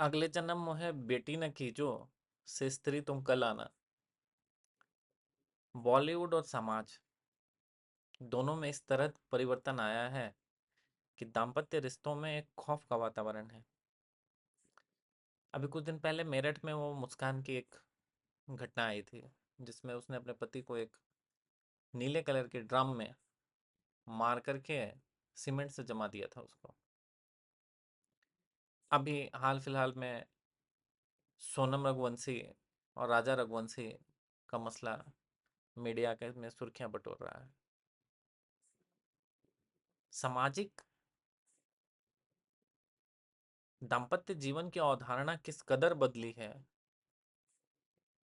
अगले जन्म मोहे बेटी न कीजो, से स्त्री तुम कल आना। बॉलीवुड और समाज दोनों में इस तरह परिवर्तन आया है कि दाम्पत्य रिश्तों में एक खौफ का वातावरण है। अभी कुछ दिन पहले मेरठ में वो मुस्कान की एक घटना आई थी, जिसमें उसने अपने पति को एक नीले कलर के ड्रम में मार करके सीमेंट से जमा दिया था उसको। अभी हाल फिलहाल में सोनम रघुवंशी और राजा रघुवंशी का मसला मीडिया के में सुर्खियां बटोर रहा है। सामाजिक दाम्पत्य जीवन की अवधारणा किस कदर बदली है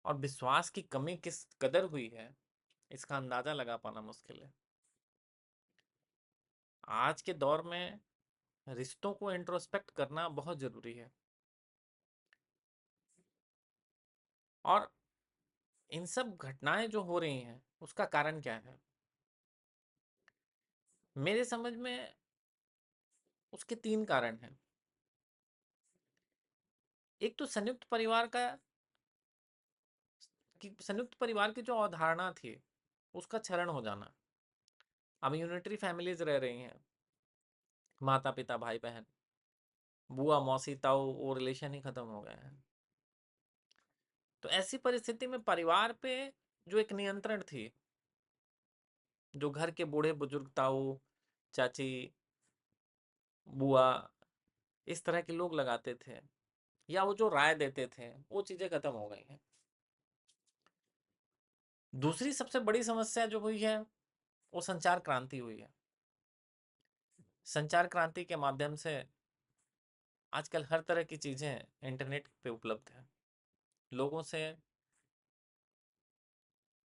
और विश्वास की कमी किस कदर हुई है, इसका अंदाजा लगा पाना मुश्किल है। आज के दौर में रिश्तों को इंट्रोस्पेक्ट करना बहुत जरूरी है, और इन सब घटनाएं जो हो रही हैं उसका कारण क्या है? मेरे समझ में उसके तीन कारण हैं। एक तो संयुक्त परिवार की जो अवधारणा थी उसका क्षरण हो जाना। अब यूनिटरी फैमिलीज रह रही हैं, माता पिता भाई बहन, बुआ मौसी ताऊ, वो रिलेशन ही खत्म हो गए हैं। तो ऐसी परिस्थिति में परिवार पे जो एक नियंत्रण थी, जो घर के बूढ़े बुजुर्ग ताऊ चाची बुआ इस तरह के लोग लगाते थे, या वो जो राय देते थे, वो चीजें खत्म हो गई हैं। दूसरी सबसे बड़ी समस्या जो हुई है वो संचार क्रांति हुई है। संचार क्रांति के माध्यम से आजकल हर तरह की चीजें इंटरनेट पे उपलब्ध है। लोगों से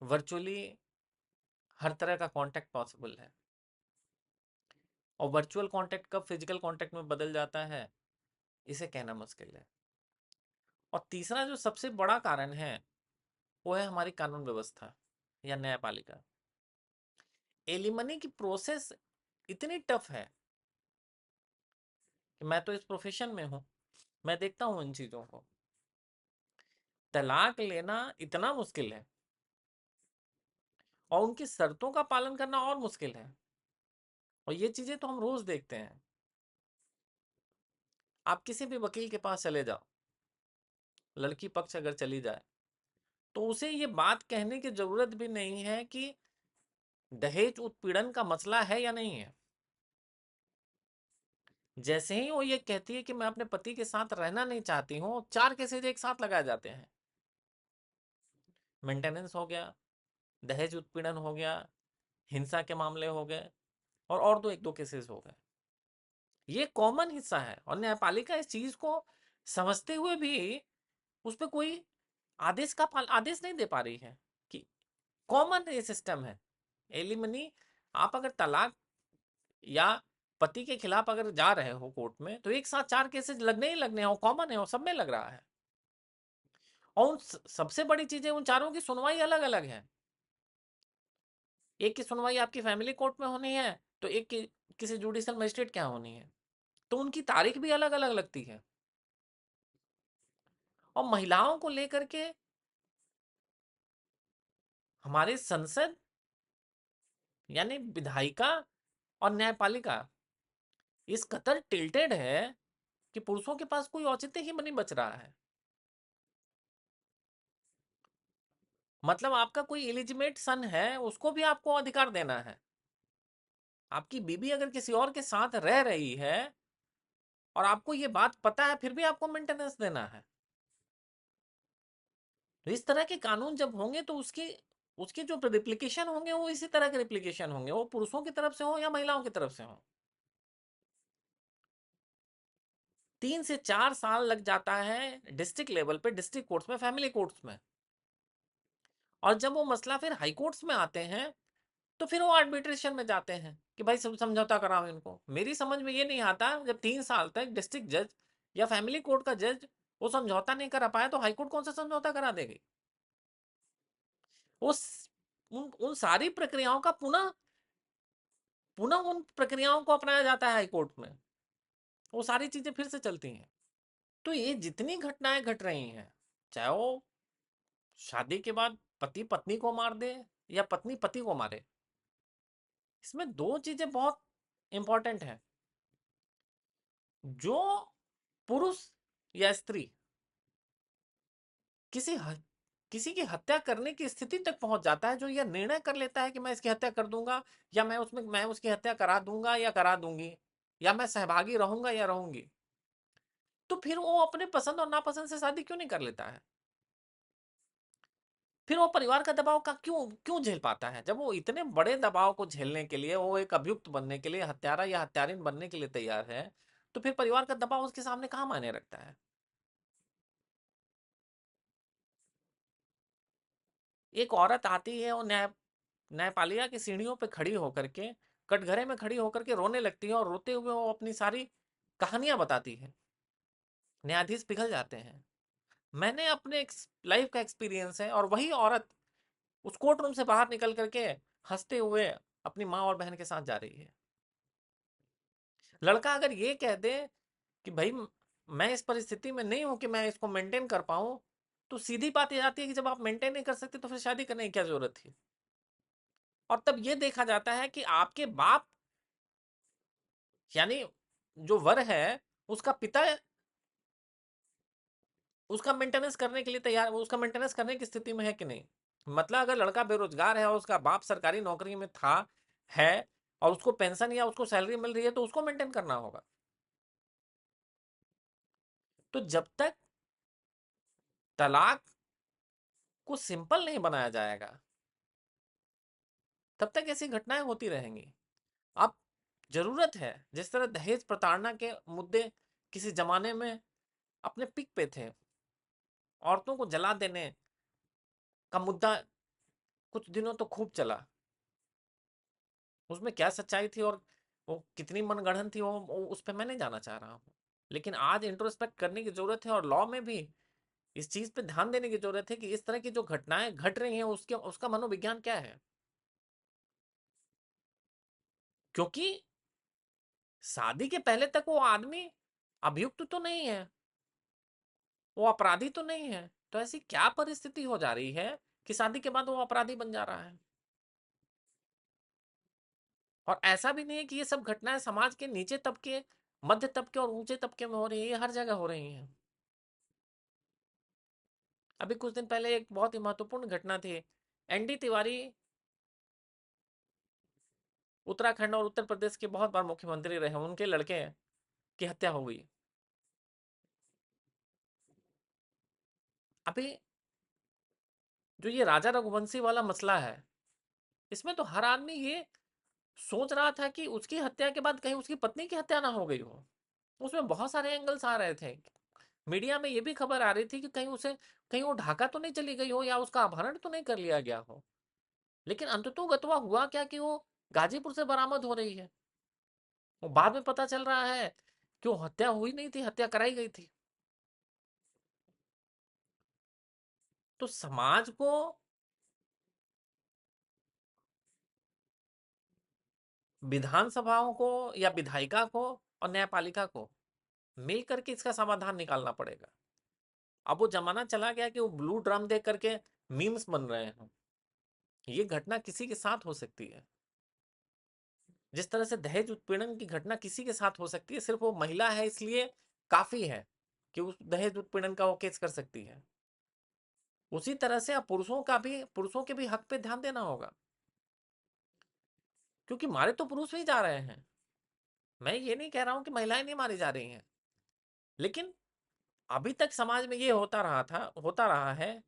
वर्चुअली हर तरह का कांटेक्ट पॉसिबल है, और वर्चुअल कांटेक्ट कब फिजिकल कांटेक्ट में बदल जाता है इसे कहना मुश्किल है। और तीसरा जो सबसे बड़ा कारण है वो है हमारी कानून व्यवस्था या न्यायपालिका। एलिमनी की प्रोसेस इतनी टफ है कि मैं तो इस प्रोफेशन में हूं, मैं देखता हूं इन चीजों को। तलाक लेना इतना मुश्किल है और उनकी शर्तों का पालन करना और मुश्किल है, और ये चीजें तो हम रोज देखते हैं। आप किसी भी वकील के पास चले जाओ, लड़की पक्ष अगर चली जाए तो उसे ये बात कहने की जरूरत भी नहीं है कि दहेज उत्पीड़न का मसला है या नहीं है। जैसे ही वो ये कहती है कि मैं अपने पति के साथ रहना नहीं चाहती हूँ, चार केसेज एक साथ लगाए जाते हैं। मेंटेनेंस हो गया, दहेज उत्पीड़न हो गया, हिंसा के मामले हो गए, और दो एक दो केसेस हो गए। ये कॉमन हिस्सा है, और न्यायपालिका इस चीज को समझते हुए भी उस पर कोई आदेश नहीं दे पा रही है कि कॉमन ये सिस्टम है। एलिमनी, आप अगर तलाक या पति के खिलाफ अगर जा रहे हो कोर्ट में तो एक साथ चार केसेस लगने ही लगने हैं, कॉमन है, वो सब में लग रहा है। और सबसे बड़ी चीजें उन चारों की सुनवाई अलग अलग है। एक की सुनवाई आपकी फैमिली कोर्ट में होनी है, तो एक की किसी जुडिशियल मजिस्ट्रेट क्या होनी है, तो उनकी तारीख भी अलग अलग लगती है। और महिलाओं को लेकर के हमारे संसद यानी विधायिका और न्यायपालिका इस कतर टिल्टेड है कि पुरुषों के पास कोई औचित्य ही नहीं बच रहा है। मतलब आपका कोई इलिजिमेट सन है, उसको भी आपको अधिकार देना है। आपकी बीबी अगर किसी और के साथ रह रही है और आपको ये बात पता है, फिर भी आपको मेंटेनेंस देना है। तो इस तरह के कानून जब होंगे तो उसकी उसके जो रिप्लीकेशन होंगे वो इसी तरह के रिप्लीकेशन होंगे, वो पुरुषों की तरफ से हो या महिलाओं की तरफ से हो। 3 से 4 साल लग जाता है डिस्ट्रिक्ट लेवल पे, डिस्ट्रिक्ट कोर्ट्स में, फैमिली कोर्ट्स में। और जब वो मसला फिर हाई कोर्ट्स में आते हैं तो फिर वो आर्बिट्रेशन में जाते हैं कि भाई सब समझौता कराओ इनको। मेरी समझ में ये नहीं आता, जब 3 साल तक डिस्ट्रिक्ट जज या फैमिली कोर्ट का जज वो समझौता नहीं करा पाया तो हाईकोर्ट कौन सा समझौता करा देगी? उस उन सारी प्रक्रियाओं का पुनः पुनः उन प्रक्रियाओं को अपनाया जाता है हाईकोर्ट में, वो सारी चीजें फिर से चलती हैं। तो ये जितनी घटनाएं घट रही हैं, चाहे वो शादी के बाद पति पत्नी को मार दे या पत्नी पति को मारे, इसमें दो चीजें बहुत इंपॉर्टेंट हैं। जो पुरुष या स्त्री किसी किसी की हत्या करने की स्थिति तक पहुंच जाता है, जो यह निर्णय कर लेता है कि मैं इसकी हत्या कर दूंगा, या मैं उसकी हत्या करा दूंगा या करा दूंगी, या मैं सहभागी रहूंगा या रहूंगी, तो फिर वो अपने पसंद और नापसंद से शादी क्यों नहीं कर लेता है? फिर वो परिवार का दबाव का क्यों क्यों झेल पाता है? जब वो इतने बड़े दबाव को झेलने के लिए, वो एक अभियुक्त बनने के लिए, हत्यारा या हत्यारिन बनने के लिए तैयार है, तो फिर परिवार का दबाव उसके सामने कहाँ मायने रखता है? एक औरत आती है और न्यायपालिका की सीढ़ियों पे खड़ी होकर के, कटघरे में खड़ी होकर के रोने लगती है, और रोते हुए वो अपनी सारी कहानियां बताती है। न्यायाधीश पिघल जाते हैं। मैंने अपने लाइफ का एक्सपीरियंस है, और वही औरत उस कोर्ट रूम से बाहर निकल करके हंसते हुए अपनी माँ और बहन के साथ जा रही है। लड़का अगर ये कह दे कि भाई मैं इस परिस्थिति में नहीं हूं कि मैं इसको मेंटेन कर पाऊं, तो सीधी बात ये आती है कि जब आप मेंटेन नहीं कर सकते तो फिर शादी करने की क्या जरूरत थी? और तब ये देखा जाता है कि आपके बाप, यानी जो वर है, उसका पिता उसका मेंटेनेंस करने के लिए तैयार, उसका मेंटेनेंस करने की स्थिति में है कि नहीं? मतलब अगर लड़का बेरोजगार है और उसका बाप सरकारी नौकरी में था, है, और उसको पेंशन या उसको सैलरी मिल रही है, तो उसको मेंटेन करना होगा। तो जब तक तलाक को सिंपल नहीं बनाया जाएगा, तब तक ऐसी घटनाएं होती रहेंगी। अब जरूरत है, जिस तरह दहेज प्रताड़ना के मुद्दे किसी जमाने में अपने पिक पे थे, औरतों को जला देने का मुद्दा कुछ दिनों तो खूब चला, उसमें क्या सच्चाई थी और वो कितनी मनगढ़ंत थी, वो उस पर मैं नहीं जाना चाह रहा हूँ। लेकिन आज इंट्रोस्पेक्ट करने की जरूरत है, और लॉ में भी इस चीज पे ध्यान देने की जरूरत है कि इस तरह की जो घटनाएं घट रही हैं, उसके उसका मनोविज्ञान क्या है। क्योंकि शादी के पहले तक वो आदमी अभियुक्त तो नहीं है, वो अपराधी तो नहीं है, तो ऐसी क्या परिस्थिति हो जा रही है कि शादी के बाद वो अपराधी बन जा रहा है? और ऐसा भी नहीं है कि ये सब घटनाएं समाज के नीचे तबके, मध्य तबके और ऊंचे तबके में हो रही है, ये हर जगह हो रही हैं। अभी कुछ दिन पहले एक बहुत ही महत्वपूर्ण घटना थी। एनडी तिवारी उत्तराखंड और उत्तर प्रदेश के बहुत बार मुख्यमंत्री रहे, उनके लड़के की हत्या हो गई। अभी जो ये राजा रघुवंशी वाला मसला है, इसमें तो हर आदमी ये सोच रहा था कि उसकी हत्या के बाद कहीं उसकी पत्नी की हत्या ना हो गई हो। उसमें बहुत सारे एंगल्स आ रहे थे। मीडिया में ये भी खबर आ रही थी कि कहीं वो ढाका तो नहीं चली गई हो, या उसका अपहरण तो नहीं कर लिया गया हो। लेकिन अंततोगत्वा हुआ क्या कि वो गाजीपुर से बरामद हो रही है। वो बाद में पता चल रहा है कि वो हत्या हुई नहीं थी, हत्या कराई गई थी। तो समाज को, विधानसभाओं को या विधायिका को और न्यायपालिका को मिल करके इसका समाधान निकालना पड़ेगा। अब वो जमाना चला गया कि वो ब्लू ड्रम देख करके मीम्स बन रहे हैं। ये घटना किसी के साथ हो सकती है, जिस तरह से दहेज उत्पीड़न की घटना किसी के साथ हो सकती है, सिर्फ वो महिला है इसलिए काफी है कि उस दहेज उत्पीड़न का वो केस कर सकती है। उसी तरह से अब पुरुषों के भी हक पे ध्यान देना होगा, क्योंकि मारे तो पुरुष भी जा रहे हैं। मैं ये नहीं कह रहा हूं कि महिलाएं नहीं मारी जा रही हैं, लेकिन अभी तक समाज में ये होता रहा है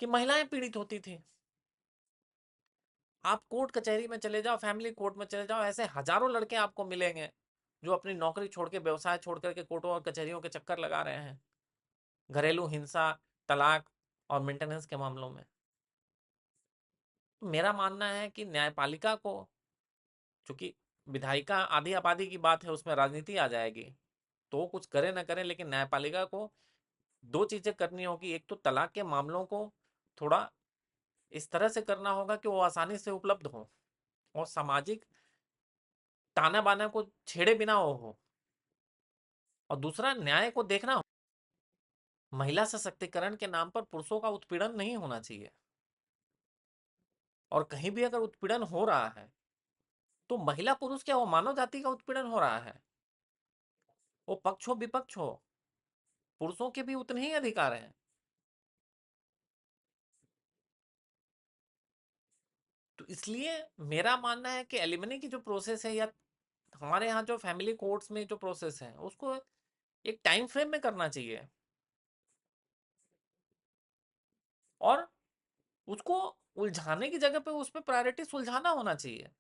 कि महिलाएं पीड़ित होती थी। आप कोर्ट कचहरी में चले जाओ, फैमिली कोर्ट में चले जाओ, ऐसे हजारों लड़के आपको मिलेंगे जो अपनी नौकरी छोड़ के, व्यवसाय छोड़ करके कोर्टों और कचहरियों के चक्कर लगा रहे हैं, घरेलू हिंसा, तलाक और मेंटेनेंस के मामलों में। तो मेरा मानना है कि न्यायपालिका को, चूंकि विधायिका आधी आबादी की बात है, उसमें राजनीति आ जाएगी, तो वो कुछ करे ना करे, लेकिन न्यायपालिका को दो चीजें करनी होगी। एक तो तलाक के मामलों को थोड़ा इस तरह से करना होगा कि वो आसानी से उपलब्ध हो, और सामाजिक ताना बाना को छेड़े बिना वो हो। और दूसरा, न्याय को देखना महिला सशक्तिकरण के नाम पर पुरुषों का उत्पीड़न नहीं होना चाहिए। और कहीं भी अगर उत्पीड़न हो रहा है तो महिला पुरुष क्या, वो मानव जाति का उत्पीड़न हो रहा है। वो पक्ष हो विपक्ष हो, पुरुषों के भी उतने ही अधिकार हैं। तो इसलिए मेरा मानना है कि एलिमनी की जो प्रोसेस है, या हमारे यहाँ जो फैमिली कोर्ट्स में जो प्रोसेस है, उसको एक टाइम फ्रेम में करना चाहिए और उसको उलझाने की जगह पे उस पर प्रायोरिटी सुलझाना होना चाहिए।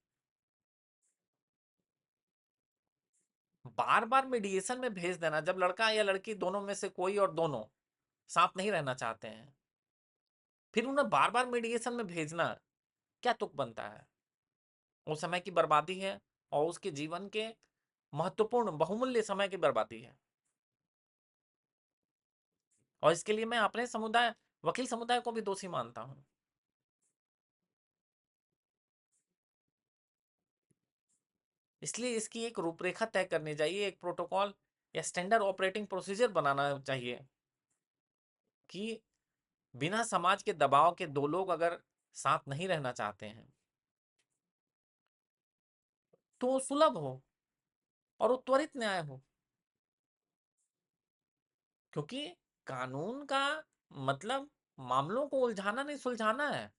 बार बार मीडिएशन में भेज देना, जब लड़का या लड़की दोनों में से कोई और दोनों साथ नहीं रहना चाहते हैं, फिर उन्हें बार बार मीडिएशन में भेजना क्या तुक बनता है? वो समय की बर्बादी है और उसके जीवन के महत्वपूर्ण बहुमूल्य समय की बर्बादी है। और इसके लिए मैं अपने समुदाय, वकील समुदाय को भी दोषी मानता हूं। इसलिए इसकी एक रूपरेखा तय करनी चाहिए, एक प्रोटोकॉल या स्टैंडर्ड ऑपरेटिंग प्रोसीजर बनाना चाहिए कि बिना समाज के दबाव के दो लोग अगर साथ नहीं रहना चाहते हैं तो सुलभ हो और वो त्वरित न्याय हो। क्योंकि कानून का मतलब मामलों को उलझाना नहीं, सुलझाना है।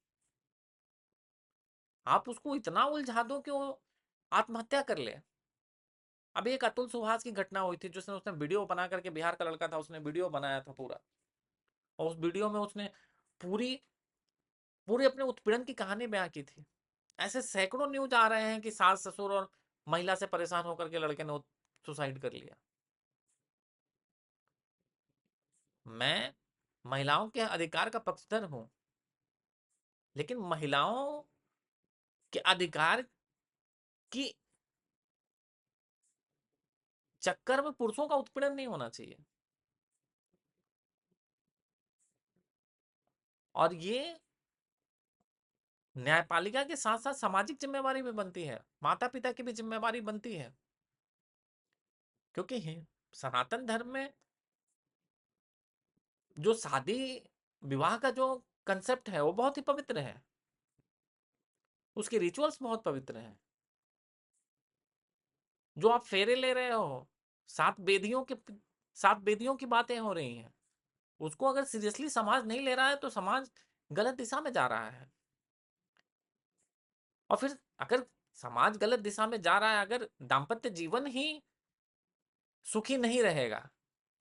आप उसको इतना उलझा दो कि वो आत्महत्या कर ले। अभी एक अतुल सुहास की घटना हुई थी, जिसने उसने वीडियो बना करके, बिहार का लड़का था, उसने वीडियो बनाया था पूरा, और उस वीडियो में उसने पूरी पूरी अपने उत्पीड़न की कहानी बयां की थी। ऐसे सैकड़ों न्यूज आ रहे हैं कि सास ससुर और महिला से परेशान होकर के लड़के ने सुसाइड कर लिया। मैं महिलाओं के अधिकार का पक्षधर हूं, लेकिन महिलाओं के अधिकार की चक्कर में पुरुषों का उत्पीड़न नहीं होना चाहिए। और ये न्यायपालिका के साथ साथ सामाजिक जिम्मेवारी भी बनती है, माता पिता की भी जिम्मेवारी बनती है। क्योंकि सनातन धर्म में जो शादी विवाह का जो कंसेप्ट है वो बहुत ही पवित्र है, उसके रिचुअल्स बहुत पवित्र हैं। जो आप फेरे ले रहे हो, सात वेदियों के, सात वेदियों की बातें हो रही हैं, उसको अगर सीरियसली समाज नहीं ले रहा है तो समाज गलत दिशा में जा रहा है। और फिर अगर समाज गलत दिशा में जा रहा है, अगर दाम्पत्य जीवन ही सुखी नहीं रहेगा,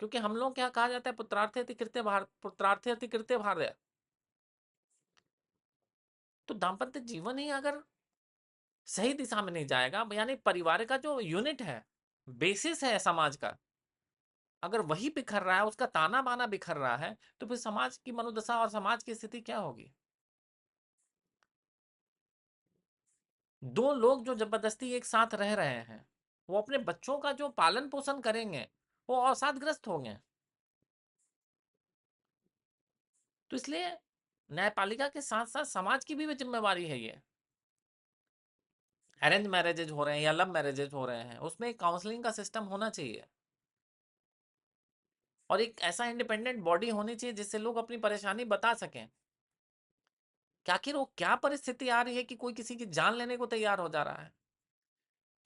क्योंकि हम लोग क्या कहा जाता है, पुत्रार्थे अति कृत्य भार, पुत्रार्थे अति कृत्य भार्य। तो दाम्पत्य जीवन ही अगर सही दिशा में नहीं जाएगा, यानी परिवार का जो यूनिट है, बेसिस है समाज का, अगर वही बिखर रहा है, उसका ताना बाना बिखर रहा है, तो फिर समाज की मनोदशा और समाज की स्थिति क्या होगी? दो लोग जो जबरदस्ती एक साथ रह रहे हैं, वो अपने बच्चों का जो पालन पोषण करेंगे वो अवसादग्रस्त होंगे। तो इसलिए न्यायपालिका के साथ साथ समाज की भी जिम्मेवारी है ये। अरेंज मैरिजेज हो रहे हैं या लव मैरिजेज हो रहे हैं, उसमें एक काउंसलिंग का सिस्टम होना चाहिए और एक ऐसा इंडिपेंडेंट बॉडी होनी चाहिए जिससे लोग अपनी परेशानी बता सकें कि आखिर वो क्या परिस्थिति आ रही है कि कोई किसी की जान लेने को तैयार हो जा रहा है।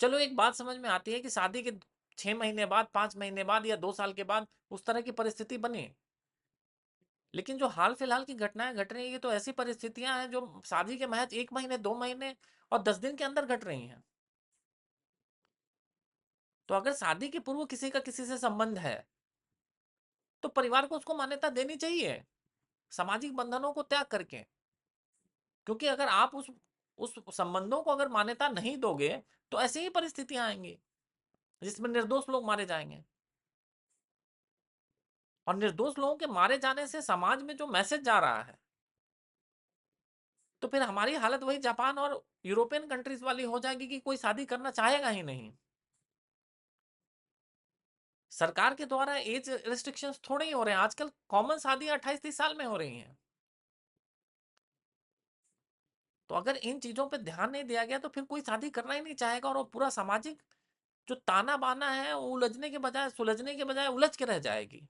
चलो एक बात समझ में आती है कि शादी के 6 महीने बाद, 5 महीने बाद या 2 साल के बाद उस तरह की परिस्थिति बनी, लेकिन जो हाल फिलहाल की घटनाएं घट रही है, ये तो ऐसी परिस्थितियां हैं जो शादी के महज 1 महीने, 2 महीने और 10 दिन के अंदर घट रही हैं। तो अगर शादी के पूर्व किसी का किसी से संबंध है तो परिवार को उसको मान्यता देनी चाहिए, सामाजिक बंधनों को त्याग करके। क्योंकि अगर आप उस संबंधों को अगर मान्यता नहीं दोगे तो ऐसी ही परिस्थितियां आएंगी जिसमें निर्दोष लोग मारे जाएंगे। और निर्दोष लोगों के मारे जाने से समाज में जो मैसेज जा रहा है, तो फिर हमारी हालत वही जापान और यूरोपियन कंट्रीज वाली हो जाएगी कि कोई शादी करना चाहेगा ही नहीं। सरकार के द्वारा एज रिस्ट्रिक्शंस थोड़े ही हो रहे हैं, आजकल कॉमन शादी 28-30 साल में हो रही हैं। तो अगर इन चीजों पे ध्यान नहीं दिया गया तो फिर कोई शादी करना ही नहीं चाहेगा, और वो पूरा सामाजिक जो ताना बाना है वो उलझने के बजाय, सुलझने के बजाय उलझ के रह जाएगी।